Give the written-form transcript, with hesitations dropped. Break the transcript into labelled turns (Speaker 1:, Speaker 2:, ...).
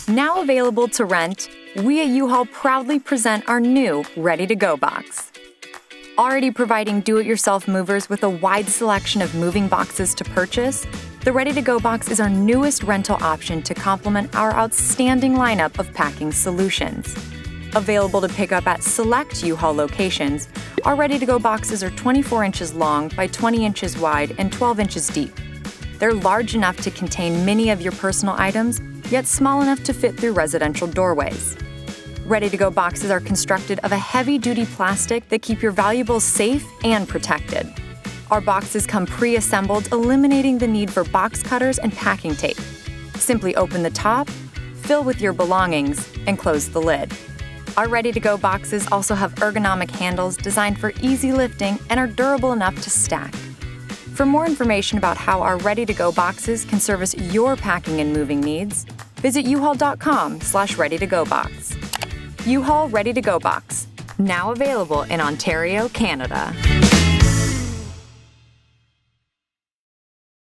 Speaker 1: Now available to rent, we at U-Haul proudly present our new Ready-to-Go box. Already providing do-it-yourself movers with a wide selection of moving boxes to purchase, the Ready-to-Go box is our newest rental option to complement our outstanding lineup of packing solutions. Available to pick up at select U-Haul locations, our Ready-to-Go boxes are 24 inches long by 20 inches wide and 12 inches deep. They're large enough to contain many of your personal items, yet small enough to fit through residential doorways. Ready-to-Go boxes are constructed of a heavy-duty plastic that keep your valuables safe and protected. Our boxes come pre-assembled, eliminating the need for box cutters and packing tape. Simply open the top, fill with your belongings, and close the lid. Our Ready-to-Go boxes also have ergonomic handles designed for easy lifting and are durable enough to stack. For more information about how our Ready-to-Go boxes can service your packing and moving needs, visit uhaul.com/ready-to-go box. U-Haul Ready-to-Go box, now available in Ontario, Canada.